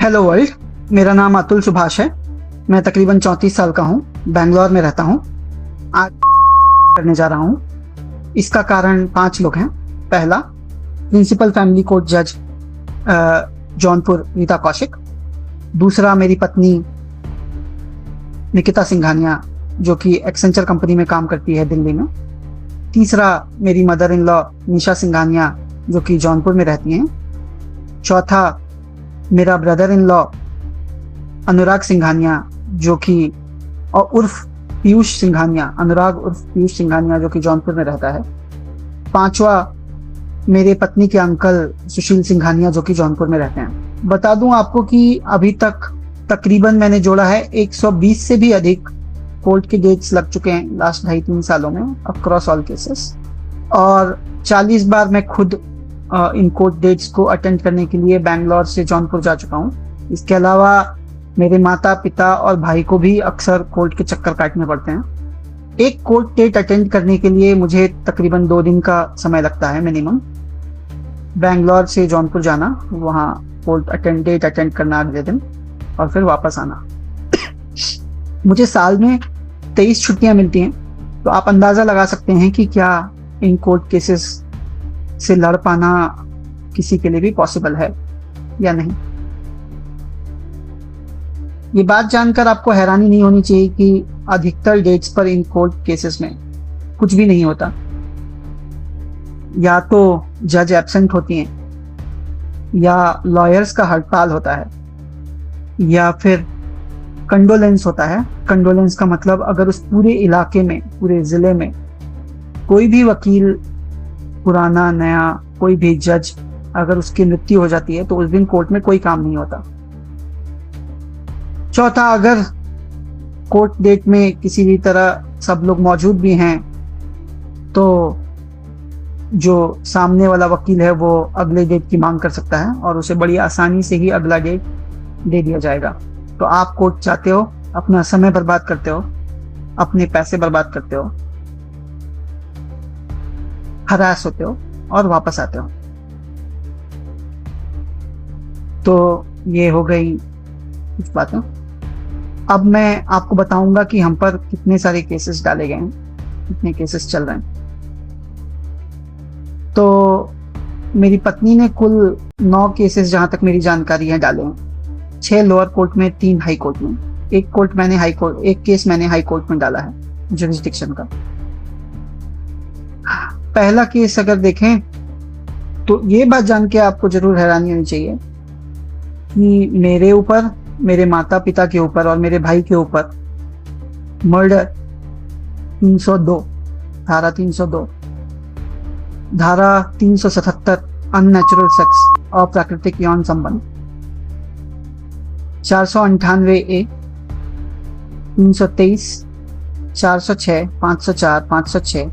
Hello world, मेरा नाम अतुल सुभाष है। मैं तकरीबन 34 साल का हूँ, बैंगलोर में रहता हूँ। आज करने जा रहा हूँ। इसका कारण 5 लोग हैं। पहला, प्रिंसिपल फैमिली कोर्ट जज जौनपुर रीता कौशिक। दूसरा, मेरी पत्नी निकिता सिंघानिया जो कि एक्सेंचर कंपनी में काम करती है दिल्ली में। तीसरा, मेरी मदर इन लॉ निशा सिंघानिया जो कि जौनपुर में रहती हैं। चौथा, मेरा ब्रदर इन लॉ अनुराग सिंघानिया जो कि और उर्फ पीयूष सिंघानिया, अनुराग उर्फ पीयूष सिंघानिया जो कि जौनपुर में रहता है। पांचवा, मेरे पत्नी के अंकल सुशील सिंघानिया जो कि जौनपुर में रहते हैं। बता दूं आपको कि अभी तक तकरीबन मैंने जोड़ा है 120 से भी अधिक कोर्ट के डेट्स लग चुके हैं लास्ट 2.5-3 सालों में अक्रॉस ऑल केसेस, और 40 बार मैं खुद इन कोर्ट डेट्स को अटेंड करने के लिए बैंगलोर से जौनपुर जा चुका हूँ। इसके अलावा मेरे माता पिता और भाई को भी अक्सर कोर्ट के चक्कर काटने पड़ते हैं। एक कोर्ट डेट अटेंड करने के लिए मुझे तकरीबन 2 दिन का समय लगता है मिनिमम। बैंगलोर से जौनपुर जाना, वहाँ कोर्ट डेट अटेंड करना अगले दिन, और फिर वापस आना। मुझे साल में 23 छुट्टियां मिलती हैं, तो आप अंदाजा लगा सकते हैं कि क्या इन कोर्ट केसेस से लड़ पाना किसी के लिए भी पॉसिबल है या नहीं। ये बात जानकर आपको हैरानी नहीं होनी चाहिए कि अधिकतर डेट्स पर इन कोर्ट केसेस में कुछ भी नहीं होता। या तो जज एब्सेंट होती हैं, या लॉयर्स का हड़ताल होता है, या फिर कंडोलेंस होता है। कंडोलेंस का मतलब अगर उस पूरे इलाके में, पूरे जिले में कोई भी वकील, पुराना नया कोई भी जज, अगर उसकी मृत्यु हो जाती है तो उस दिन कोर्ट में कोई काम नहीं होता। चौथा, अगर कोर्ट डेट में किसी भी तरह सब लोग मौजूद भी हैं तो जो सामने वाला वकील है वो अगले डेट की मांग कर सकता है और उसे बड़ी आसानी से ही अगला डेट दे दिया जाएगा। तो आप कोर्ट जाते हो, अपना समय बर्बाद करते हो, अपने पैसे बर्बाद करते हो, हरास होते हो और वापस आते हो। तो ये हो गई कुछ बातें। अब मैं आपको बताऊंगा कि हम पर कितने सारे केसेस डाले गए हैं, कितने केसेस चल रहे हैं। तो मेरी पत्नी ने कुल 9 केसेस, जहां तक मेरी जानकारी है, डाले हैं। 6 लोअर कोर्ट में, 3 हाई कोर्ट में। एक केस मैंने हाई कोर्ट में डाला है जुरिस्डिक्शन का। पहला केस अगर देखें तो ये बात जान के आपको जरूर हैरानी होनी चाहिए कि मेरे ऊपर, मेरे माता पिता के ऊपर और मेरे भाई के ऊपर मर्डर 302, धारा 302, धारा 377 अननेचुरल सेक्स और प्राकृतिक यौन संबंध, 498A, 323, 406, 504, 506,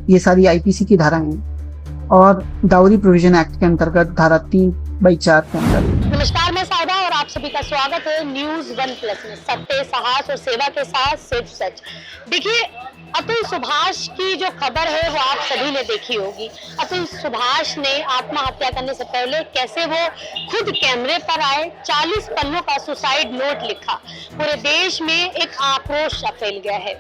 ये सारी आईपीसी की धाराएं हैं, और डाउरी प्रोविजन एक्ट के अंतर्गत धारा 3/4 के अंतर्गत। नमस्कार, मैं साहिबा और आप सभी का स्वागत है न्यूज़ 1+ में। सत्य, साहस और सेवा के साथ सिर्फ सच। देखिए, अतुल सुभाष की जो खबर है वो आप सभी ने देखी होगी। अतुल सुभाष ने आत्महत्या करने से पहले कैसे वो खुद कैमरे पर आए, 40 पन्नों का सुसाइड नोट लिखा। पूरे देश में एक आक्रोश सा फैल गया है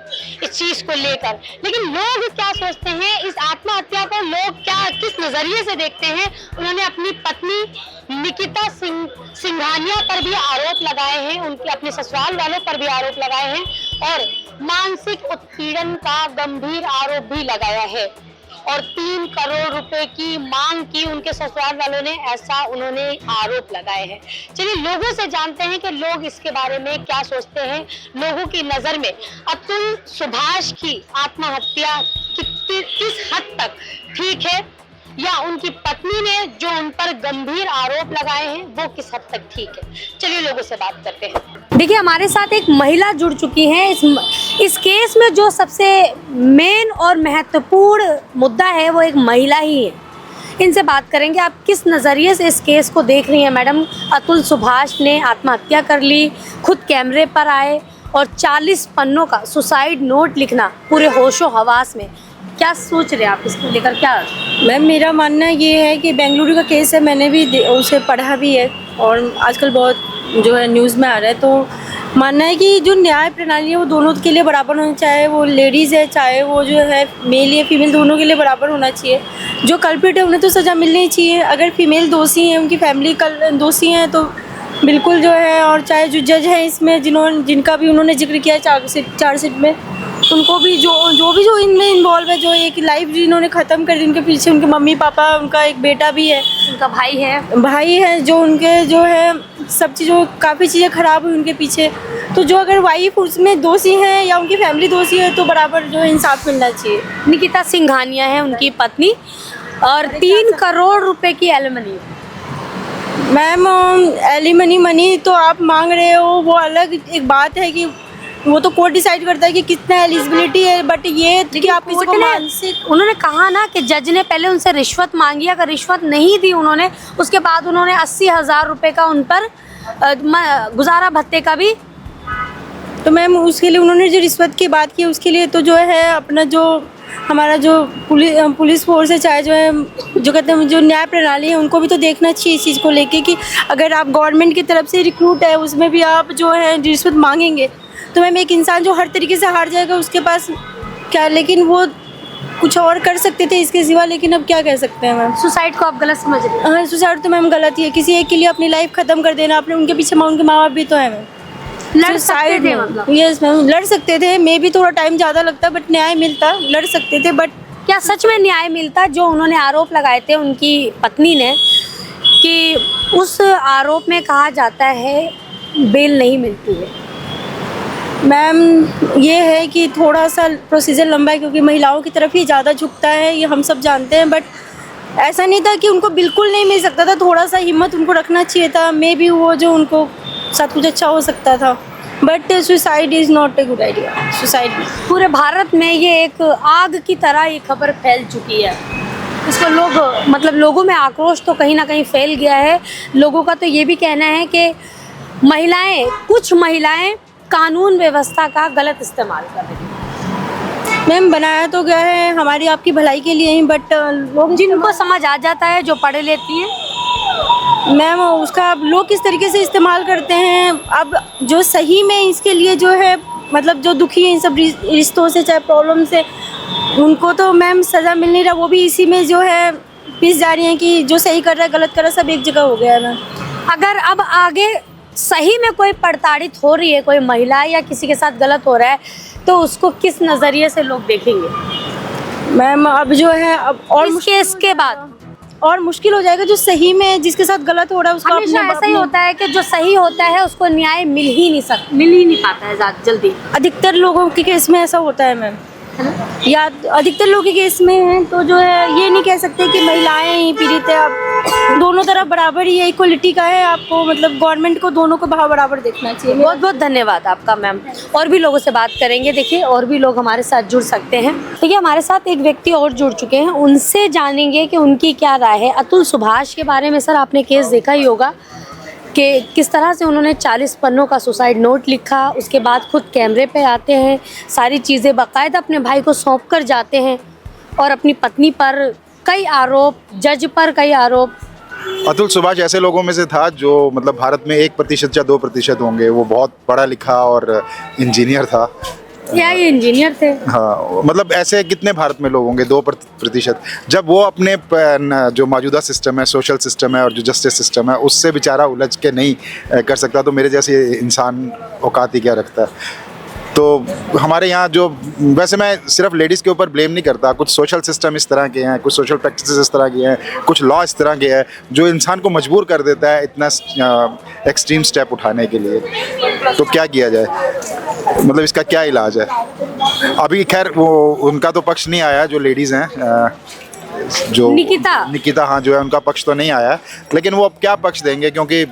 इस चीज को लेकर। लेकिन लोग क्या सोचते हैं, इस आत्महत्या को लोग क्या, किस नजरिए से देखते हैं? उन्होंने अपनी पत्नी निकिता सिंघानिया पर भी आरोप लगाए हैं, उनके अपने ससुराल वालों पर भी आरोप लगाए हैं, और मानसिक उत्पीड़न का गंभीर आरोप भी लगाया है, और 3 करोड़ रुपए की मांग की उनके ससुराल वालों ने, ऐसा उन्होंने आरोप लगाए हैं। चलिए लोगों से जानते हैं कि लोग इसके बारे में क्या सोचते हैं। लोगों की नजर में अतुल सुभाष की आत्महत्या किस हद तक ठीक है, या उनकी पत्नी ने जो उन पर गंभीर आरोप लगाए हैं वो किस हद तक ठीक है। चलिए लोगों से बात करते हैं। देखिए, हमारे साथ एक महिला जुड़ चुकी है। इस केस में जो सबसे मेन और महत्वपूर्ण मुद्दा है वो एक महिला ही है। इनसे बात करेंगे, आप किस नज़रिए से इस केस को देख रही हैं मैडम? अतुल सुभाष ने आत्महत्या कर ली, खुद कैमरे पर आए और 40 पन्नों का सुसाइड नोट लिखना पूरे होशो हवास में, क्या सोच रहे हैं आप इसको लेकर, क्या? मैम मेरा मानना ये है कि बेंगलुरु का केस है, मैंने भी उसे पढ़ा भी है और आजकल बहुत जो है न्यूज़ में आ रहा है। तो मानना है कि जो न्याय प्रणाली है वो दोनों के लिए बराबर होना, चाहे वो लेडीज़ है चाहे वो जो है मेल या फीमेल, दोनों के लिए बराबर होना चाहिए। जो कल्प्रिट है उन्हें तो सज़ा मिलनी चाहिए। अगर फीमेल दोषी हैं, उनकी फैमिली दोषी हैं तो बिल्कुल जो है, और चाहे जो जज हैं इसमें जिनका भी उन्होंने जिक्र किया चार्जशीट में, उनको भी जो इनमें इन्वॉल्व है, जो एक लाइफ जिन्होंने ख़त्म कर दी, उनके पीछे उनके मम्मी पापा, उनका एक बेटा भी है, उनका भाई है, जो उनके जो है सब चीज़ों काफ़ी चीज़ें ख़राब हुई उनके पीछे। तो जो अगर वाइफ उसमें दोषी हैं या उनकी फैमिली दोषी है तो बराबर जो है इंसाफ मिलना चाहिए। निकिता सिंघानिया है उनकी पत्नी, और 3 करोड़ रुपए की एलिमनी। मैम एलिमनी मनी तो आप मांग रहे हो, वो अलग एक बात है कि वो तो कोर्ट डिसाइड करता है कि कितना एलिजिबिलिटी है, बट ये कि आप किसी को मानसिक, उन्होंने कहा ना कि जज ने पहले उनसे रिश्वत मांगी, अगर रिश्वत नहीं दी उन्होंने, उसके बाद उन्होंने 80,000 रुपए का उन पर गुजारा भत्ते का भी। तो मैम उसके लिए उन्होंने जो रिश्वत की बात की उसके लिए तो जो है अपना जो हमारा जो पुलिस फोर्स है, चाहे जो है जो कहते हैं जो न्याय प्रणाली है, उनको भी तो देखना चाहिए इस चीज़ को लेके कि अगर आप गवर्नमेंट की तरफ से रिक्रूट है उसमें भी आप जो है रिश्वत मांगेंगे तो मैम एक इंसान जो हर तरीके से हार जाएगा उसके पास क्या, लेकिन वो कुछ और कर सकते थे इसके सिवा, लेकिन अब क्या कह सकते हैं मैम। सुसाइड को आप गलत समझ रहे हैं? हाँ, सुसाइड तो मैम गलत ही है, किसी एक के लिए अपनी लाइफ ख़त्म कर देना, अपने उनके पीछे उनके माँ बाप भी तो है मैम। लड़ सकते थे मतलब? यस मैम, लड़ सकते थे, मे भी थोड़ा टाइम ज़्यादा लगता बट न्याय मिलता, लड़ सकते थे। बट क्या सच में न्याय मिलता? जो उन्होंने आरोप लगाए थे उनकी पत्नी ने, कि उस आरोप में कहा जाता है बेल नहीं मिलती है। मैम ये है कि थोड़ा सा प्रोसीजर लंबा है क्योंकि महिलाओं की तरफ ही ज़्यादा झुकता है, ये हम सब जानते हैं। बट ऐसा नहीं था कि उनको बिल्कुल नहीं मिल सकता था, थोड़ा सा हिम्मत उनको रखना चाहिए था, मे बी वो जो उनको सब कुछ अच्छा हो सकता था। But suicide is not a good idea. Suicide पूरे भारत में ये एक आग की तरह ये खबर फैल चुकी है, इसको लोगों में आक्रोश तो कहीं ना कहीं फैल गया है। लोगों का तो ये भी कहना है कि कुछ महिलाएं कानून व्यवस्था का गलत इस्तेमाल कर रही हैं। मैम बनाया तो गया है हमारी आपकी भलाई के लिए ही, बट लोग जिनको समझ आ जाता है, जो पढ़ लेती हैं मैम, उसका अब लोग किस तरीके से इस्तेमाल करते हैं। अब जो सही में इसके लिए जो है मतलब जो दुखी है इन सब रिश्तों से चाहे प्रॉब्लम से, उनको तो मैम सज़ा मिल नहीं रहा, वो भी इसी में जो है पिस जा रही हैं कि जो सही कर रहा है गलत कर रहा है, सब एक जगह हो गया है मैम। अगर अब आगे सही में कोई प्रताड़ित हो रही है, कोई महिला या किसी के साथ गलत हो रहा है, तो उसको किस नज़रिए से लोग देखेंगे मैम? अब जो है अब और इसके बाद और मुश्किल हो जाएगा, जो सही में जिसके साथ गलत हो रहा है उसको हमेशा ऐसा ही होता है कि जो सही होता है उसको न्याय मिल ही नहीं पाता है जल्दी। अधिकतर लोगों के केस में ऐसा होता है मैम, या अधिकतर लोगों के केस में है। तो जो है ये नहीं कह सकते कि महिलाएं ही पीड़ित है, आप दोनों तरफ बराबर ही है, इक्वलिटी का है। आपको मतलब गवर्नमेंट को दोनों को भाव बराबर देखना चाहिए। बहुत बहुत धन्यवाद आपका मैम। और भी लोगों से बात करेंगे, देखिए और भी लोग हमारे साथ जुड़ सकते हैं। देखिए हमारे साथ एक व्यक्ति और जुड़ चुके हैं, उनसे जानेंगे कि उनकी क्या राय है। अतुल सुभाष के बारे में सर आपने केस देखा ही होगा कि किस तरह से उन्होंने 40 पन्नों का सुसाइड नोट लिखा, उसके बाद खुद कैमरे पे आते हैं, सारी चीज़ें बाकायदा अपने भाई को सौंप कर जाते हैं, और अपनी पत्नी पर कई आरोप, जज पर कई आरोप। अतुल सुभाष ऐसे लोगों में से था जो मतलब भारत में 1% या 2% होंगे। वो बहुत पढ़ा लिखा और इंजीनियर था। या ये इंजीनियर थे? हाँ, मतलब ऐसे कितने भारत में लोग होंगे 2%। जब वो अपने जो मौजूदा सिस्टम है, सोशल सिस्टम है और जो जस्टिस सिस्टम है, उससे बेचारा उलझ के नहीं कर सकता, तो मेरे जैसे इंसान औकात ही क्या रखता है। तो हमारे यहाँ जो, वैसे मैं सिर्फ लेडीज़ के ऊपर ब्लेम नहीं करता, कुछ सोशल सिस्टम इस तरह के हैं, कुछ सोशल प्रैक्टिसेस इस तरह के हैं, कुछ लॉ इस तरह के हैं जो इंसान को मजबूर कर देता है इतना एक्सट्रीम स्टेप उठाने के लिए। तो क्या किया जाए, मतलब इसका क्या इलाज है? अभी खैर वो उनका तो पक्ष नहीं आया, जो लेडीज़ हैं, जो निकिता हाँ जो है, उनका पक्ष तो नहीं आया, लेकिन वो अब क्या पक्ष देंगे, क्योंकि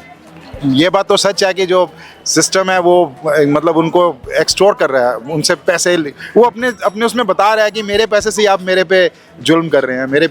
ये बात तो सच है कि जो सिस्टम है वो मतलब उनको एक्सटोर्ट कर रहा है, उनसे पैसे वो अपने उसमें बता रहा है कि मेरे पैसे से ही आप मेरे पे जुल्म कर रहे हैं, मेरे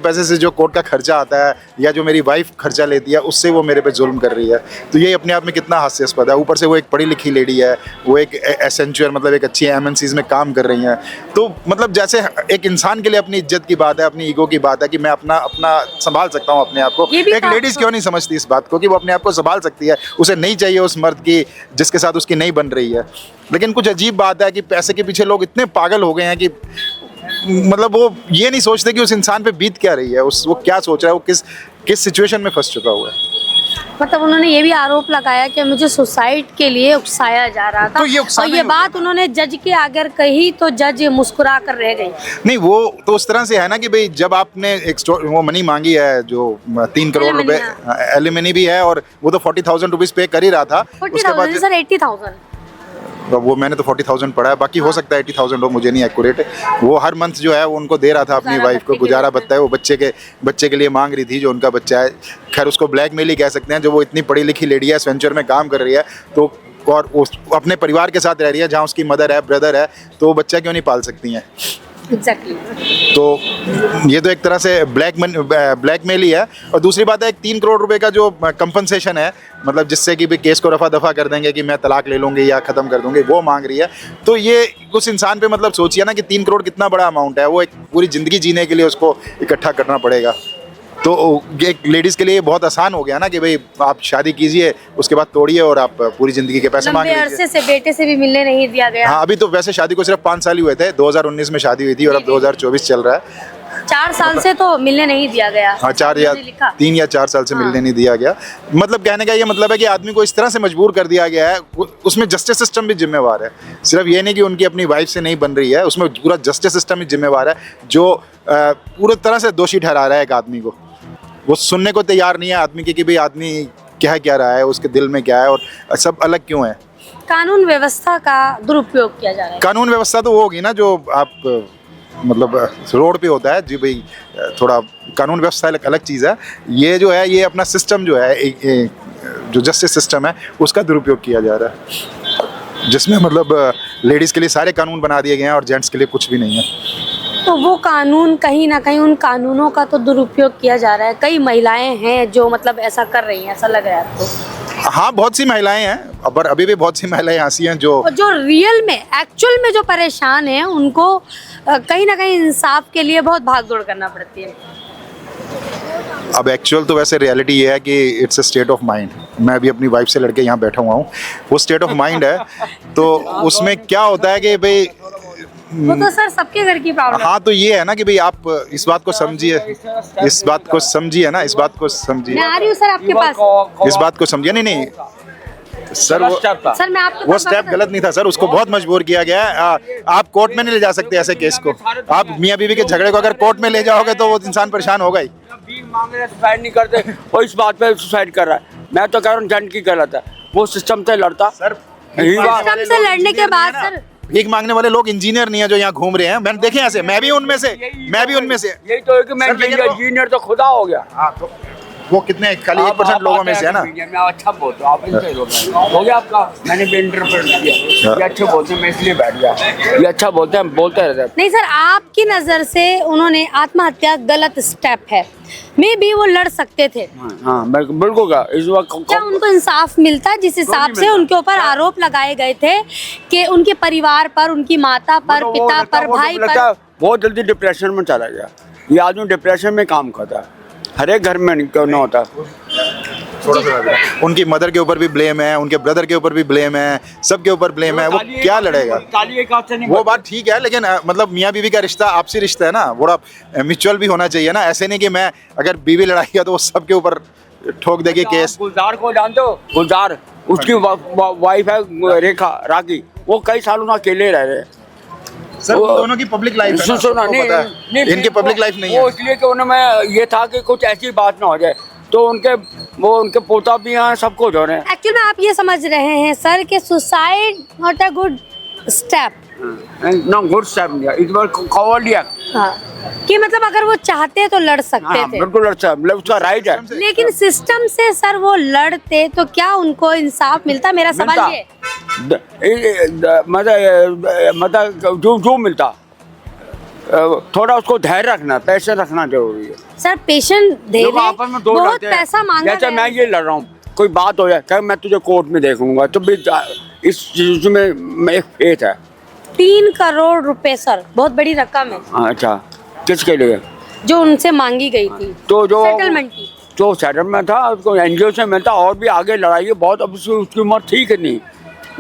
पैसे से जो कोर्ट का खर्चा आता है या जो मेरी वाइफ खर्चा लेती है उससे वो मेरे पे जुल्म कर रही है। तो ये अपने आप में कितना हास्यास्पद है। ऊपर से वो एक पढ़ी लिखी लेडी है, वो एक एसेंचुअर मतलब एक अच्छी MNCs में काम कर रही हैं। तो मतलब जैसे एक इंसान के लिए अपनी इज्जत की बात है, अपनी ईगो की बात है कि मैं अपना संभाल सकता हूँ अपने आप को। एक लेडीज क्यों नहीं समझती इस बात को कि वो अपने आप को संभाल सकती है, उसे नहीं चाहिए उस मर्द की जिसके साथ उसकी नहीं बन रही है। लेकिन कुछ अजीब बात है कि पैसे के पीछे लोग इतने पागल हो गए हैं कि मतलब वो ये नहीं सोचते कि उस इंसान पे बीत क्या रही है, वो क्या सोच रहा है, वो किस सिचुएशन में फंस चुका हुआ है। मतलब उन्होंने ये भी आरोप लगाया कि मुझे सुसाइड के लिए उकसाया जा रहा था। तो और ये बात उन्होंने जज के आगे कही तो जज मुस्कुरा कर रह गई। नहीं, वो तो उस तरह से है ना कि भाई जब आपने वो मनी मांगी है जो 3 करोड़ रुपए एलिमनी भी है और वो तो 40,000 रुपीज पे कर ही रहा था। 40,000 सर 80,000 वो मैंने तो 40,000 पढ़ा है, बाकी हो सकता है 80,000 हो, मुझे नहीं एक्यूरेट। वो हर मंथ जो है वो उनको दे रहा था अपनी वाइफ को, गुजारा भत्ता है वो बच्चे के लिए मांग रही थी जो उनका बच्चा है। खैर उसको ब्लैकमेल ही कह सकते हैं, जो वो इतनी पढ़ी लिखी लेडी है, वेंचर में काम कर रही है तो और अपने परिवार के साथ रह रही है जहाँ उसकी मदर है, ब्रदर है, तो वो बच्चा क्यों नहीं पाल सकती हैं। एग्जैक्टली। तो ये तो एक तरह से ब्लैकमेल ही है। और दूसरी बात है 3 करोड़ रुपए का जो कंपनसेशन है, मतलब जिससे कि भी केस को रफा दफा कर देंगे कि मैं तलाक ले लूँगी या ख़त्म कर दूँगी, वो मांग रही है। तो ये उस इंसान पे मतलब सोचिए ना कि 3 करोड़ कितना बड़ा अमाउंट है, वो एक पूरी ज़िंदगी जीने के लिए उसको इकट्ठा करना पड़ेगा। तो एक लेडीज़ के लिए बहुत आसान हो गया ना कि भाई आप शादी कीजिए, उसके बाद तोड़िए और आप पूरी ज़िंदगी के पैसे मांग लीजिए। अरसे से बेटे से भी मिलने नहीं दिया गया। हाँ, अभी तो वैसे शादी को सिर्फ 5 साल ही हुए थे, 2019 में शादी हुई थी और अब 2024 चल रहा है। 4 साल से तो मिलने नहीं दिया गया। हाँ, 3 या 4 साल से मिलने नहीं दिया गया। मतलब कहने का ये मतलब है कि आदमी को इस तरह से मजबूर कर दिया गया है, उसमें जस्टिस सिस्टम भी जिम्मेवार है। सिर्फ ये नहीं कि उनकी अपनी वाइफ से नहीं बन रही है, उसमें पूरा जस्टिस सिस्टम भी जिम्मेवार है जो पूरी तरह से दोषी ठहरा रहा है एक आदमी को। वो सुनने को तैयार नहीं है आदमी की कि भाई आदमी क्या रहा है, उसके दिल में क्या है और सब अलग क्यों है। कानून व्यवस्था का दुरुपयोग किया जा रहा है। कानून व्यवस्था तो वो होगी ना जो आप मतलब रोड पे होता है जी भाई, थोड़ा कानून व्यवस्था अलग चीज़ है। ये जो है ये अपना सिस्टम जो है जो जस्टिस सिस्टम है उसका दुरुपयोग किया जा रहा है, जिसमें मतलब लेडीज़ के लिए सारे कानून बना दिए गए हैं और जेंट्स के लिए कुछ भी नहीं है। तो वो कानून कहीं ना कहीं उन कानूनों का तो दुरुपयोग किया जा रहा है। कई महिलाएं हैं जो मतलब ऐसा कर रही हैं, ऐसा लग रहा है आपको? हाँ, बहुत सी महिलाएं हैं, पर अभी भी बहुत सी महिलाएं ऐसी हैं जो रियल में एक्चुअल में जो परेशान हैं उनको कहीं ना कहीं इंसाफ के लिए बहुत भाग दौड़ करना पड़ती है। अब एक्चुअल तो वैसे रियलिटी ये है कि it's a state of mind. मैं अभी अपनी वाइफ से लड़के यहाँ बैठा हुआ हूँ, वो स्टेट ऑफ माइंड है। तो उसमें क्या होता है कि भाई वो तो सर सबके घर की प्रॉब्लम। हाँ, तो ये है ना कि भाई आप इस बात को समझिए, इस बात को समझिए ना, इस बात को समझिए। मैं आ रही हूँ सर आपके पास। इस बात को समझिए। नहीं सर, मैं आपके वो स्टेप गलत नहीं था सर, उसको बहुत मजबूर किया गया है। आप कोर्ट में नहीं ले जा सकते ऐसे केस को। आप मियाँ बीवी के झगड़े को अगर कोर्ट में ले जाओगे तो वो इंसान परेशान होगा ही। सुसाइड नहीं करते, वो इस बात पे सुसाइड कर रहा है। मैं तो कह रहा हूँ जेंट की गलत है, वो सिस्टम से लड़ता सर। सिस्टम से लड़ने के बाद सर भीख मांगने वाले लोग इंजीनियर नहीं है जो यहाँ घूम रहे हैं। मैंने देखे ऐसे, मैं भी उनमें से। यही तो है कि मैं इंजीनियर तो खुदा हो गया। हाँ, तो वो कितने खाली 1% लोगों में से है ना। मैं अच्छा बोलता हूँ, आप इनसे हो गया आपका। मैंने भी इंटरप्रेट किया, ये अच्छे बोलते हैं, मैं इसलिए बैठ गया। ये अच्छा बोलते हैं, बोलते रहते। नहीं सर, आपकी नजर से उन्होंने आत्महत्या गलत स्टेप है, मे भी वो लड़ सकते थे। हाँ, बिल्कुल। इस वक्त क्या उनको इंसाफ मिलता जिस हिसाब से उनके ऊपर आरोप लगाए गए थे कि उनके परिवार पर, उनकी माता पर, पिता पर, भाई पर? बहुत जल्दी डिप्रेशन में चला गया। ये आदमी डिप्रेशन में काम करता है, हर एक घर में क्यों ना होता। उनकी मदर के ऊपर भी ब्लेम है, उनके ब्रदर के ऊपर भी ब्लेम है, सबके ऊपर ब्लेम है। वो क्या लड़ेगा? वो बात ठीक है, लेकिन मतलब मियाँ बीवी का रिश्ता आपसी रिश्ता है ना, बड़ा म्यूचुअल भी होना चाहिए ना। ऐसे नहीं कि मैं अगर बीवी लड़ाई है तो वो सबके ऊपर ठोक देगी केस। गुलजार को जानते हो? गुलजार, उसकी वाइफ है रेखा राखी, वो कई सालों में अकेले रह रहे हैं। सर, दोनों की पब्लिक लाइफ है, नहीं, इनकी पब्लिक लाइफ नहीं है। वो इसलिए कि उन्हें ये था कि कुछ ऐसी बात ना हो जाए, तो उनके पोता भी यहाँ सब कुछ हो रहे हैं। एक्चुअली में आप ये समझ रहे हैं सर कि suicide not a good step, No good step लिया, इस बार cowardly act। हाँ, कि मतलब अगर वो चाहते तो लड़ सकते हाँ, थे, बिल्कुल अच्छा, मतलब उसका राइट है। लेकिन सिस्टम से सर वो लड़ते तो क्या उनको इंसाफ मिलता? मेरा सवाल ये है। मतलब जो मिलता, थोड़ा उसको धैर्य रखना, पैसे रखना जरूरी है। सर पेशेंट दे लोग रहे, आपस में दो बहुत लड़ते हैं। पैसा मांगा जैसे गया मैं है। ये लड़ रहा हूँ, कोई बात हो जाए, कह मैं तुझे कोर्ट में देखूंगा, तो भी इस चीज में एक फेथ है। 3 करोड़ रुपए सर, बहुत बड़ी रकम है। अच्छा, किसके लिए? जो उनसे मांगी गई थी तो जो सेटलमेंट की। जो सेटलमेंट था उसको एनजीओ से मिलता, और भी आगे लड़ाई है बहुत। अब उसकी उम्र ठीक नहीं,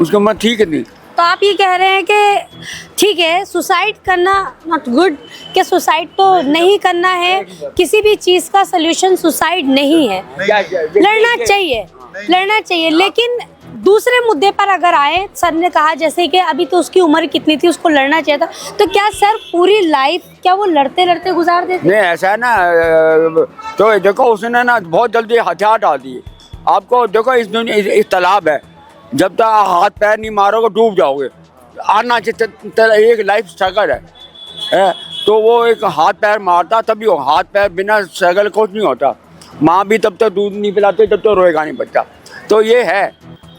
उसकी उम्र ठीक नहीं। तो आप ये कह रहे हैं कि ठीक है, सुसाइड करना नॉट गुड, कि सुसाइड तो नहीं करना है, किसी भी चीज़ का सलूशन सुसाइड नहीं है, लड़ना चाहिए, लड़ना चाहिए। लेकिन दूसरे मुद्दे पर अगर आए, सर ने कहा जैसे कि अभी तो उसकी उम्र कितनी थी, उसको लड़ना चाहिए था, तो क्या सर पूरी लाइफ क्या वो लड़ते लड़ते गुजार देते? नहीं, ऐसा है ना, तो देखो उसने ना बहुत जल्दी हथियार डाल दिए। आपको देखो इस दुनिया इस तालाब है, जब तक हाथ पैर नहीं मारोगे डूब जाओगे। आना चाहिए, एक लाइफ स्ट्रगल है। तो वो एक हाथ पैर मारता तभी हो, हाथ पैर बिना स्ट्रगल कुछ नहीं होता। माँ भी तब तक दूध नहीं पिलाते, तब तो रोएगा नहीं बच्चा। तो ये है,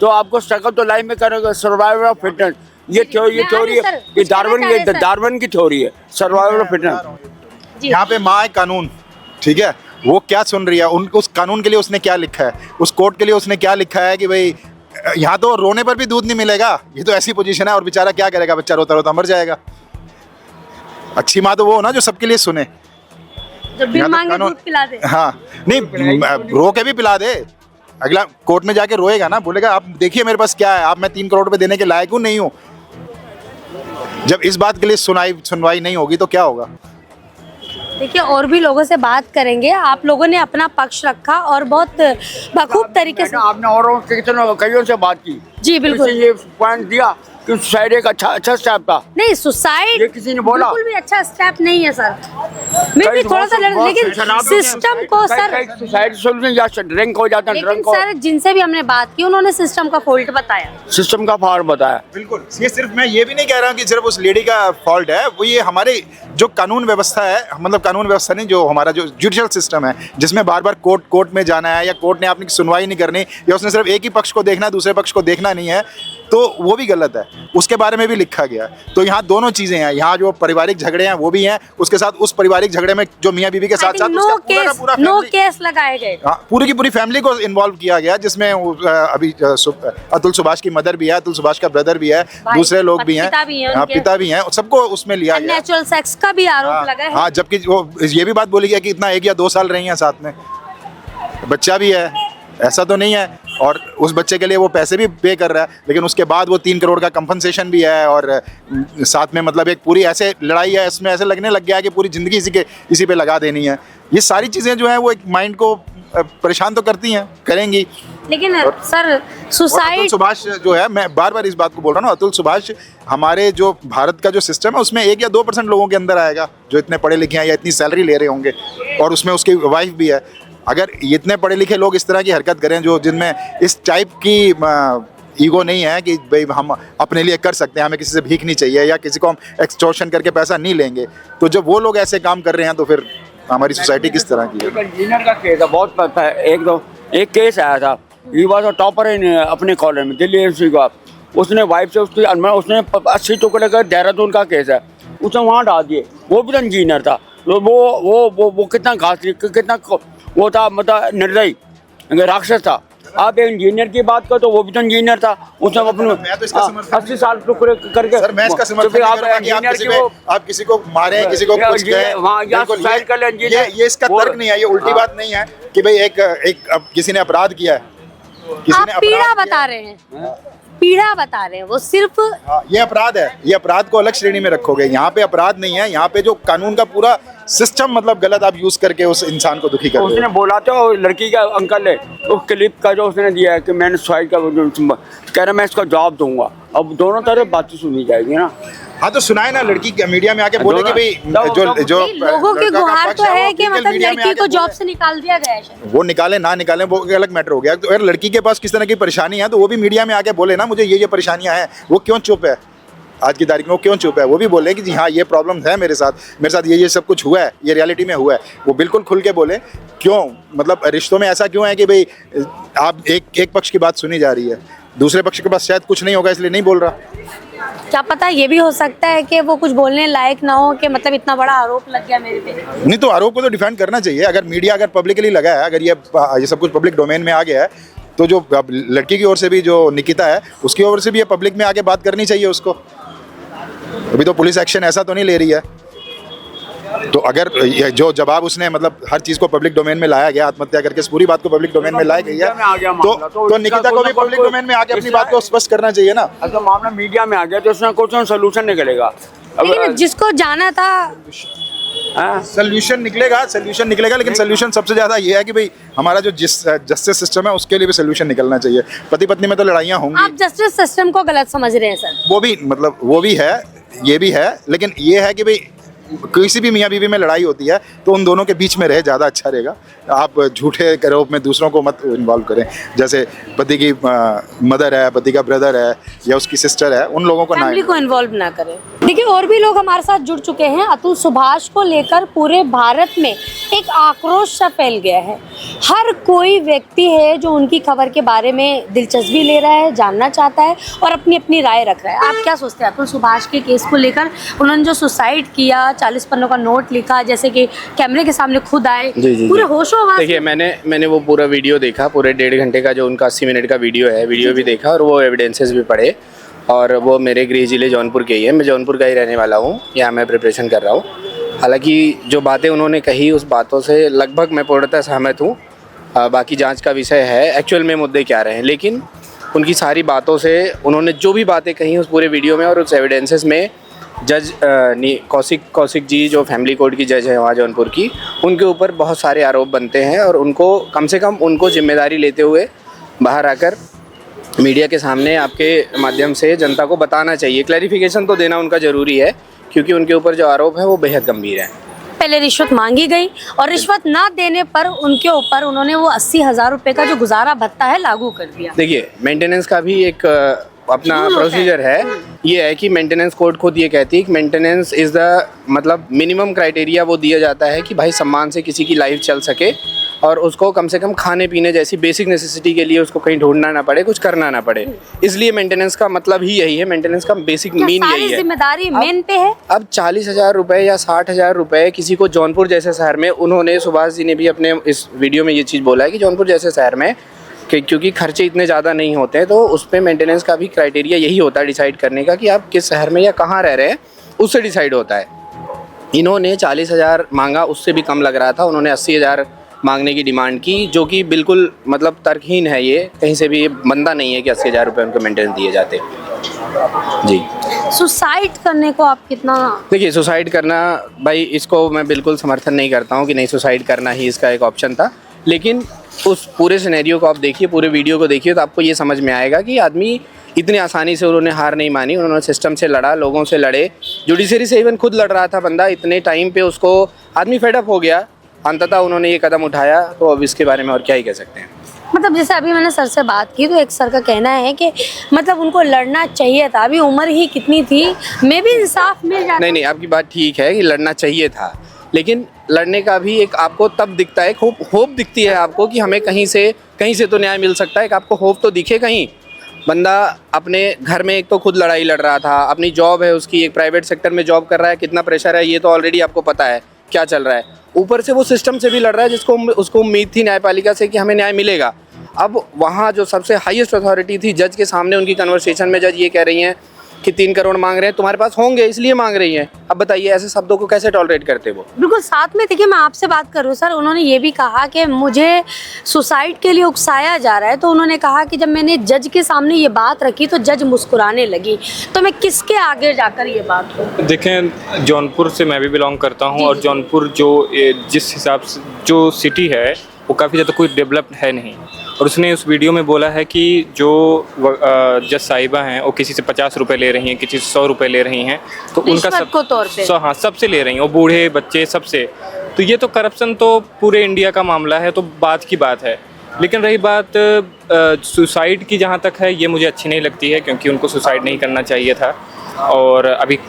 तो आपको स्ट्रगल तो लाइफ में करोगे। सर्वाइवल ऑफ फिटनेस, ये थ्योरी है, ये डार्विन की थ्योरी है, सर्वाइवल ऑफ फिटनेस। यहाँ पे माँ है कानून, ठीक है, वो क्या सुन रही है, उनको उस कानून के लिए उसने क्या लिखा है, उस कोर्ट के लिए उसने क्या लिखा है कि भाई यहाँ तो रोने पर भी दूध नहीं मिलेगा। ये तो ऐसी पोजीशन है, और बेचारा क्या करेगा, बच्चा रोता रोता मर जाएगा। अच्छी माँ तो वो हो ना जो सबके लिए सुने, जब भी यहाँ तो मांगे कानून- दूध पिला दे। हाँ, नहीं रो के भी पिला दे, अगला कोर्ट में जाके रोएगा ना, बोलेगा आप देखिए मेरे पास क्या है, आप मैं 3 करोड़ रुपए देने के लायक हूँ नहीं हूँ। जब इस बात के लिए सुनवाई नहीं होगी तो क्या होगा? देखिए, और भी लोगों से बात करेंगे। आप लोगों ने अपना पक्ष रखा और बहुत बखूब तरीके से। आपने और कईयों से बात की जी बिल्कुल। किसी ये पॉइंट दिया कि सुसाइड एक अच्छा स्टेप था। नहीं, सुसाइड ये किसी ने बोला? बिल्कुल भी अच्छा स्टेप नहीं है सर। मैं भी थोड़ा सा लेकिन सिस्टम को सर, सुसाइड सोल्यूशन या ड्रिंक हो जाता है, लेकिन ड्रिंक सर जिनसे भी हमने बात की उन्होंने सिस्टम का फॉल्ट बताया। सिस्टम का फॉल्ट बताया। बिल्कुल, ये सिर्फ मैं ये भी नहीं कह रहा हूँ कि सिर्फ उस लेडी का फॉल्ट है, वो ये हमारे जो कानून व्यवस्था है, मतलब कानून व्यवस्था नहीं, जो हमारा जो जुडिशियल सिस्टम है, जिसमें बार बार कोर्ट में जाना है, या कोर्ट ने अपनी सुनवाई नहीं करनी, या उसने सिर्फ एक ही पक्ष को देखना है, दूसरे पक्ष को देखना नहीं है, तो वो भी गलत है। उसके बारे में भी लिखा गया है। तो यहाँ दोनों चीजें हैं, यहाँ जो पारिवारिक झगड़े हैं वो भी हैं, उसके साथ उस पारिवारिक झगड़े में जो मियाँ बीवी के साथ साथ नो केस लगाए गए। हाँ, पूरी की पूरी फैमिली को इन्वॉल्व किया गया, जिसमें अभी अतुल सुभाष की मदर भी है, अतुल सुभाष का ब्रदर भी है, दूसरे लोग भी हैं, पिता भी हैं, सबको उसमें लिया गया। नेचुरल सेक्स का भी आरोप लगा है। हाँ, जबकि वो ये भी बात बोली गई कि इतना 1 या 2 साल रही हैं साथ में, बच्चा भी है, ऐसा तो नहीं है। और उस बच्चे के लिए वो पैसे भी पे कर रहा है, लेकिन उसके बाद वो 3 करोड़ का कंपनसेशन भी है, और साथ में मतलब एक पूरी ऐसे लड़ाई है, इसमें ऐसे लगने लग गया है कि पूरी ज़िंदगी इसी पे लगा देनी है। ये सारी चीज़ें जो हैं वो एक माइंड को परेशान तो करती हैं, करेंगी। लेकिन सर सुसाइड, अतुल सुभाष जो है, मैं बार बार इस बात को बोल रहा हूँ, अतुल सुभाष हमारे जो भारत का जो सिस्टम है उसमें 1 या 2% लोगों के अंदर आएगा जो इतने पढ़े लिखे हैं या इतनी सैलरी ले रहे होंगे, और उसमें उसकी वाइफ भी है। अगर इतने पढ़े लिखे लोग इस तरह की हरकत करें, जो जिनमें इस टाइप की ईगो नहीं है कि भाई हम अपने लिए कर सकते हैं, हमें किसी से भीख नहीं चाहिए, या किसी को हम एक्सटॉर्शन करके पैसा नहीं लेंगे, तो जब वो लोग ऐसे काम कर रहे हैं तो फिर हमारी सोसाइटी किस तरह की है? इंजीनियर का केस है, बहुत पता है। एक केस आया था, ये बात टॉपर है अपने कॉलेज में, दिल्ली यूनिवर्सिटी का। उसने वाइफ से उसने 80 टुकड़े का, देहरादून का केस है, उसने वहाँ डाल दिए। वो भी तो इंजीनियर था, तो वो कितना घातक, कितना वो था, मतलब निर्दयी राक्षस था। आप एक इंजीनियर की बात करो तो वो भी तो इंजीनियर था, उसने अपने 80 साल टुकड़े करके। सर, मैं इसका समर्थन नहीं करूंगा कि आप किसी को मारें, किसी को कुछ कहें। ये इसका तर्क नहीं है, ये उल्टी बात नहीं है कि भाई एक किसी ने अपराध किया है, आप पीड़ा बता रहे हैं, पीड़ा बता रहे हैं, वो सिर्फ ये अपराध है, ये अपराध को अलग श्रेणी में रखोगे। यहाँ पे अपराध नहीं है, यहाँ पे जो कानून का पूरा सिस्टम मतलब गलत आप यूज करके उस इंसान को दुखी कर रहे हो। उसने बोला तो लड़की का अंकल है, तो क्लिप का जो उसने दिया है कि मैंने सुसाइड का कह रहा मैं इसका जवाब दूंगा। अब दोनों तरफ बातें सुनी जाएगी ना। हाँ, तो सुनाए ना, लड़की मीडिया में आके बोले कि भाई जो लोगों की गुहार तो है कि मतलब लड़की को जॉब से निकाल दिया गया है। वो निकाले ना निकाले वो अलग मैटर हो गया। तो अगर लड़की के पास किस तरह की परेशानी है तो वो भी मीडिया में आके बोले ना, मुझे ये परेशानियां हैं। वो क्यों चुप है? आज की तारीख में वो क्यों चुप है? वो भी बोले कि जी हाँ ये प्रॉब्लम है मेरे साथ ये सब कुछ हुआ है, ये रियलिटी में हुआ है। वो बिल्कुल खुल के बोले। क्यों, मतलब रिश्तों में ऐसा क्यों है कि भाई आप एक पक्ष की बात सुनी जा रही है, दूसरे पक्ष के पास शायद कुछ नहीं होगा इसलिए नहीं बोल रहा। क्या पता ये भी हो सकता है कि वो कुछ बोलने लायक ना हो, कि मतलब इतना बड़ा आरोप लग गया मेरे पे। नहीं तो आरोप को तो डिफेंड करना चाहिए। अगर मीडिया अगर पब्लिकली लगा है, अगर ये सब कुछ पब्लिक डोमेन में आ गया है, तो जो अब लड़की की ओर से भी जो निकिता है उसकी ओर से भी ये पब्लिक में आके बात करनी चाहिए उसको। अभी तो पुलिस एक्शन ऐसा तो नहीं ले रही है। तो अगर ये जो जवाब उसने मतलब हर चीज़ को पब्लिक डोमेन में लाया गया, आत्महत्या करके इस पूरी बात को पब्लिक डोमेन में लाई गई है, तो निकिता को भी पब्लिक डोमेन में आके अपनी बात को स्पष्ट करना चाहिए ना। अगर मामला मीडिया में आ गया तो उसमें कुछ सोल्यूशन निकलेगा। लेकिन जिसको जाना था सोल्यूशन निकलेगा, लेकिन सोल्यूशन सबसे ज़्यादा ये है कि भाई हमारा जो जस्टिस सिस्टम है उसके लिए भी सोल्यूशन निकलना चाहिए। पति पत्नी में तो लड़ाइयाँ होंगी। आप जस्टिस सिस्टम को गलत समझ रहे हैं सर? वो भी है, ये भी है, लेकिन ये है कि भाई किसी भी मियाँ बीवी में लड़ाई होती है तो उन दोनों के बीच में रहे, ज़्यादा अच्छा रहेगा। आप झूठे आरोप में दूसरों को मत इन्वॉल्व करें। जैसे पति की मदर है, पति का ब्रदर है या उसकी सिस्टर है, उन लोगों को फैमिली को इन्वॉल्व ना करें। देखिए और भी लोग हमारे साथ जुड़ चुके हैं। अतुल सुभाष को लेकर पूरे भारत में एक आक्रोश सा फैल गया है। हर कोई व्यक्ति है जो उनकी खबर के बारे में दिलचस्पी ले रहा है, जानना चाहता है और अपनी अपनी राय रख रहा है। आप क्या सोचते हैं अतुल सुभाष के केस को लेकर? उन्होंने जो सुसाइड किया, 40 पन्नों का नोट लिखा, जैसे कि कैमरे के सामने खुद आए, पूरे होशो हवास। देखिए मैंने वो पूरा वीडियो देखा, पूरे 1.5 घंटे का जो उनका 80 मिनट का वीडियो है, वीडियो भी देखा और वो एविडेंसेस भी पढ़े। और वो मेरे गृह जिले जौनपुर के ही है, मैं जौनपुर का ही रहने वाला हूँ, यहाँ मैं प्रिपरेशन कर रहा हूँ। हालांकि जो बातें उन्होंने कही उस बातों से लगभग मैं पूर्णतः सहमत हूँ। बाकी जांच का विषय है एक्चुअल में मुद्दे क्या रहे हैं, लेकिन उनकी सारी बातों से उन्होंने जो भी बातें कही उस पूरे वीडियो में और उस एविडेंसेस में जज कौशिक जी जो फैमिली कोर्ट की जज है वहाँ जौनपुर की, उनके ऊपर बहुत सारे आरोप बनते हैं और उनको कम से कम उनको जिम्मेदारी लेते हुए बाहर आकर मीडिया के सामने आपके माध्यम से जनता को बताना चाहिए। क्लैरिफिकेशन तो देना उनका ज़रूरी है क्योंकि उनके ऊपर जो आरोप है वो बेहद गंभीर है। पहले रिश्वत मांगी गई और रिश्वत ना देने पर उनके ऊपर उन्होंने वो 80,000 रुपए का जो गुजारा भत्ता है लागू कर दिया। देखिए मेंटेनेंस का भी एक अपना प्रोसीजर है। ये है कि मेंटेनेंस कोड खुद ये कहती है कि मेंटेनेंस इज़ द मतलब मिनिमम क्राइटेरिया वो दिया जाता है कि भाई सम्मान से किसी की लाइफ चल सके और उसको कम से कम खाने पीने जैसी बेसिक नेसेसिटी के लिए उसको कहीं ढूंढना ना पड़े, कुछ करना ना पड़े। इसलिए मेंटेनेंस का मतलब ही यही है, मेंटेनेंस का बेसिक मीन यही है। जिम्मेदारी मेन पे है। अब 40,000 रुपये या 60,000 रुपये किसी को जौनपुर जैसे शहर में, उन्होंने सुभाष जी ने भी अपने इस वीडियो में ये चीज़ बोला है कि जौनपुर जैसे शहर में क्योंकि खर्चे इतने ज़्यादा नहीं होते हैं तो उस पर मेंटेनेंस का भी क्राइटेरिया यही होता है डिसाइड करने का कि आप किस शहर में या कहाँ रह रहे हैं, उससे डिसाइड होता है। इन्होंने 40,000 मांगा, उससे भी कम लग रहा था, उन्होंने 80,000 मांगने की डिमांड की, जो कि बिल्कुल मतलब तर्कहीन है। ये कहीं से भी ये बनता नहीं है कि 80,000 रुपये उनको मेंटेनेंस दिए जाते। जी सुसाइड करने को आप कितना? देखिए सुसाइड करना भाई इसको मैं बिल्कुल समर्थन नहीं करता हूँ कि नहीं सुसाइड करना ही इसका एक ऑप्शन था, लेकिन उस पूरे सिनेरियो को आप देखिए, पूरे वीडियो को देखिए तो आपको ये समझ में आएगा कि आदमी इतनी आसानी से उन्होंने हार नहीं मानी। उन्होंने सिस्टम से लड़ा, लोगों से लड़े, जुडिशरी से इवन खुद लड़ रहा था बंदा, इतने टाइम पे उसको आदमी फेडअप हो गया, अंततः उन्होंने ये कदम उठाया। तो अब इसके बारे में और क्या ही कह सकते हैं। मतलब जैसे अभी मैंने सर से बात की तो एक सर का कहना है कि मतलब उनको लड़ना चाहिए था, अभी उम्र ही कितनी थी, मे भी इंसाफ मिल जाता। नहीं आपकी बात ठीक है कि लड़ना चाहिए था, लेकिन लड़ने का भी एक आपको तब दिखता है, होप दिखती है आपको कि हमें कहीं से तो न्याय मिल सकता है। कि आपको होप तो दिखे कहीं। बंदा अपने घर में एक तो खुद लड़ाई लड़ रहा था, अपनी जॉब है उसकी, एक प्राइवेट सेक्टर में जॉब कर रहा है, कितना प्रेशर है ये तो ऑलरेडी आपको पता है क्या चल रहा है। ऊपर से वो सिस्टम से भी लड़ रहा है जिसको उसको उम्मीद थी न्यायपालिका से कि हमें न्याय मिलेगा। अब वहाँ जो सबसे हाईएस्ट अथॉरिटी थी जज के सामने, उनकी कन्वर्सेशन में जज ये कह रही हैं कि 3 करोड़ मांग रहे हैं, तुम्हारे पास होंगे इसलिए मांग रही हैं। अब बताइए ऐसे शब्दों को कैसे टॉलरेट करते वो? बिल्कुल साथ में देखिए मैं आपसे बात कर रही हूँ सर, उन्होंने ये भी कहा कि मुझे सुसाइड के लिए उकसाया जा रहा है। तो उन्होंने कहा कि जब मैंने जज के सामने ये बात रखी तो जज मुस्कुराने लगी, तो मैं किसके आगे जाकर ये बात करूँ? देखें जौनपुर से मैं भी बिलोंग करता हूँ और जौनपुर जो जिस हिसाब से जो सिटी है वो काफ़ी ज़्यादा कोई डेवलप्ड है नहीं। और उसने उस वीडियो में बोला है कि जो जज साहिबा हैं वो किसी से 50 रुपये ले रही हैं, किसी से 100 रुपये ले रही हैं, तो उनका सब को तौर पे हाँ सबसे ले रही हैं, वो बूढ़े बच्चे सबसे। तो ये तो करप्शन तो पूरे इंडिया का मामला है, तो बात की बात है। लेकिन रही बात सुसाइड की, जहाँ तक है ये मुझे अच्छी नहीं लगती है, क्योंकि उनको सुसाइड नहीं करना चाहिए था और अभी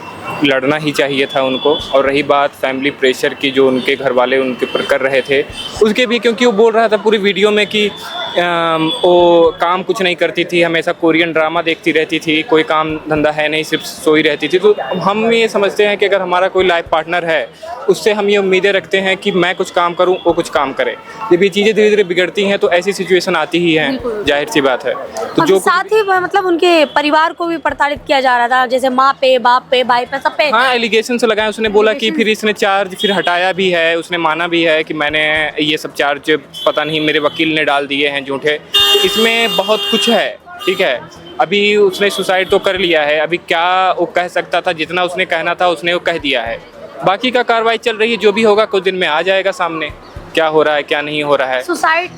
लड़ना ही चाहिए था उनको। और रही बात फैमिली प्रेशर की जो उनके घर वाले उनके ऊपर कर रहे थे उसके भी, क्योंकि वो बोल रहा था पूरी वीडियो में कि वो काम कुछ नहीं करती थी, हमेशा कोरियन ड्रामा देखती रहती थी, कोई काम धंधा है नहीं, सिर्फ सोई रहती थी। तो हम ये समझते हैं कि अगर हमारा कोई लाइफ पार्टनर है उससे हम ये उम्मीदें रखते हैं कि मैं कुछ काम करूं, वो कुछ काम करे। जब ये चीज़ें धीरे धीरे बिगड़ती हैं तो ऐसी सिचुएशन आती ही है, जाहिर सी बात है। तो जो साथ ही मतलब उनके परिवार को भी प्रताड़ित किया जा रहा था, जैसे माँ पे, बाप पे, भाई पे, सब पे। हाँ, एलिगेशन से लगाए। उसने बोला कि फिर इसने चार्ज फिर हटाया भी है, उसने माना भी है कि मैंने ये सब चार्ज पता नहीं मेरे वकील ने डाल दिए हैं झूठे। इसमें बहुत कुछ है, ठीक है। अभी उसने सुसाइड तो कर लिया है, अभी क्या वो कह सकता था, जितना उसने कहना था उसने वो कह दिया है। बाकी का कार्रवाई चल रही है, जो भी होगा कुछ दिन में आ जाएगा सामने, क्या हो रहा है क्या नहीं हो रहा है। सुसाइड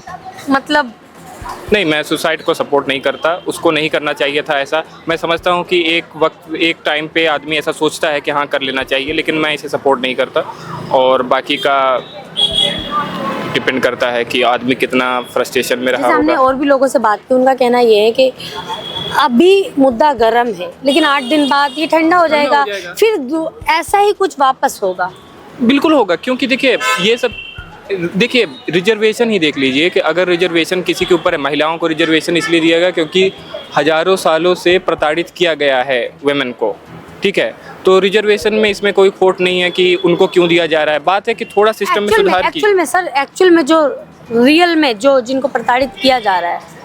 मतलब नहीं, मैं सुसाइड को सपोर्ट नहीं करता, उसको नहीं करना चाहिए था ऐसा। मैं समझता हूँ कि एक वक्त एक टाइम पे आदमी ऐसा सोचता है कि हाँ कर लेना चाहिए, लेकिन मैं इसे सपोर्ट नहीं करता। और बाकी का डिपेंड करता है कि आदमी कितना फ्रस्ट्रेशन में रहा हमने होगा। और भी लोगों से बात की, उनका कहना ये है कि अभी मुद्दा गर्म है, लेकिन 8 दिन बाद ये ठंडा हो जाएगा, फिर ऐसा ही कुछ वापस होगा। बिल्कुल होगा, क्योंकि देखिए ये सब, देखिए रिजर्वेशन ही देख लीजिए कि अगर रिजर्वेशन किसी के ऊपर है, महिलाओं को रिजर्वेशन इसलिए दिया गया क्योंकि हजारों सालों से प्रताड़ित किया गया है वुमेन को, ठीक है। तो रिजर्वेशन में इसमें कोई खोट नहीं है कि उनको क्यों दिया जा रहा है। बात है कि थोड़ा सिस्टम में सुधार की। एक्चुअल में जो रियल में जो जिनको प्रताड़ित किया जा रहा है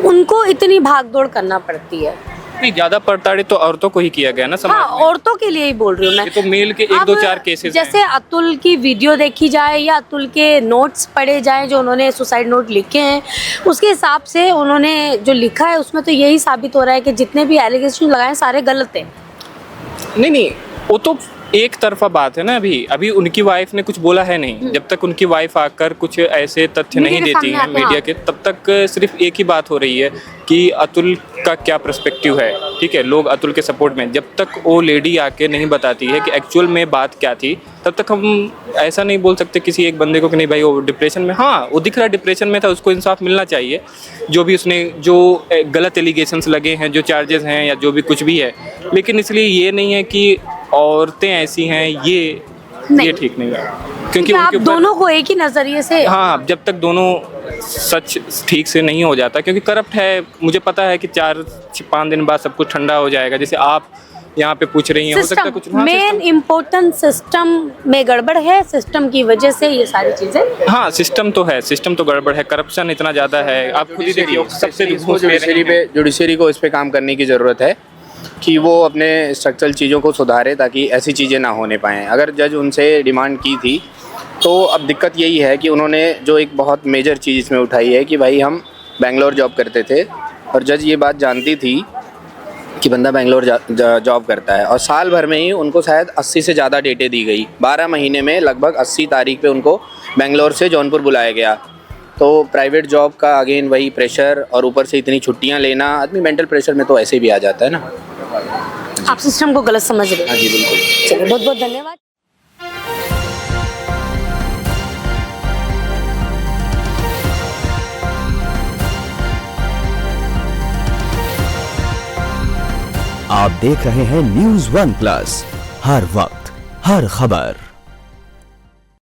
उनको इतनी भागदौड़ करना पड़ती है। नहीं, ज्यादा प्रताड़ित तो औरतों को ही किया गया ना समाज हाँ, में। औरतों के लिए ही बोल रही हूँ मैं। ये तो मेल के 1-2-4 केसेस जैसे अतुल की वीडियो देखी जाए या अतुल के नोट्स पढ़े जाए जो उन्होंने सुसाइड नोट लिखे हैं, उसके हिसाब से उन्होंने जो लिखा है उसमें तो यही साबित हो रहा है कि जितने भी एलिगेशन लगाए सारे गलत हैं। नहीं, वो तो एक तरफा बात है ना। अभी उनकी वाइफ ने कुछ बोला है नहीं। जब तक उनकी वाइफ आकर कुछ ऐसे तथ्य नहीं देती है मीडिया के, तब तक सिर्फ एक ही बात हो रही है कि अतुल का क्या पर्सपेक्टिव है, ठीक है। लोग अतुल के सपोर्ट में, जब तक वो लेडी आके नहीं बताती है कि एक्चुअल में बात क्या थी, तब तक हम ऐसा नहीं बोल सकते किसी एक बंदे को कि नहीं भाई वो डिप्रेशन में, हाँ वो दिख रहा है डिप्रेशन में था, उसको इंसाफ मिलना चाहिए। जो भी उसने जो गलत एलिगेशंस लगे हैं, जो चार्जेस हैं या जो भी कुछ भी है, लेकिन इसलिए ये नहीं है कि औरतें ऐसी हैं, ये ठीक नहीं है। क्योंकि आप दोनों को एक ही नजरिए से, हाँ, जब तक दोनों सच ठीक से नहीं हो जाता, क्योंकि करप्ट है। मुझे पता है कि 4-5 दिन बाद सब कुछ ठंडा हो जाएगा। जैसे आप यहाँ पे पूछ रही हैं, हो सकता है कुछ मेन इम्पोर्टेंट सिस्टम में गड़बड़ है, सिस्टम की वजह से ये सारी चीजें। हाँ, सिस्टम तो है, सिस्टम तो गड़बड़ है, करप्शन इतना ज़्यादा है। आप खुद ही देखिए, सबसे जुडिशरी को इस पे काम करने की ज़रूरत है कि वो अपने स्ट्रक्चरल चीज़ों को सुधारे ताकि ऐसी चीज़ें ना होने पाएँ। अगर जज उनसे डिमांड की थी तो अब दिक्कत यही है कि उन्होंने जो एक बहुत मेजर चीज़ इसमें उठाई है कि भाई हम बेंगलोर जॉब करते थे और जज ये बात जानती थी कि बंदा बेंगलोर जॉब करता है, और साल भर में ही उनको शायद 80 से ज़्यादा डेटें दी गई। 12 महीने में लगभग 80 तारीख पे उनको बेंगलोर से जौनपुर बुलाया गया। तो प्राइवेट जॉब का अगेन वही प्रेशर, और ऊपर से इतनी छुट्टियां लेना, आदमी मेंटल प्रेशर में तो ऐसे भी आ जाता है ना। आप सिस्टम को गलत समझ रहे हैं। हाँ जी, बिल्कुल। चलिए, बहुत बहुत धन्यवाद। आप देख रहे हैं News One Plus, हर वक्त हर खबर।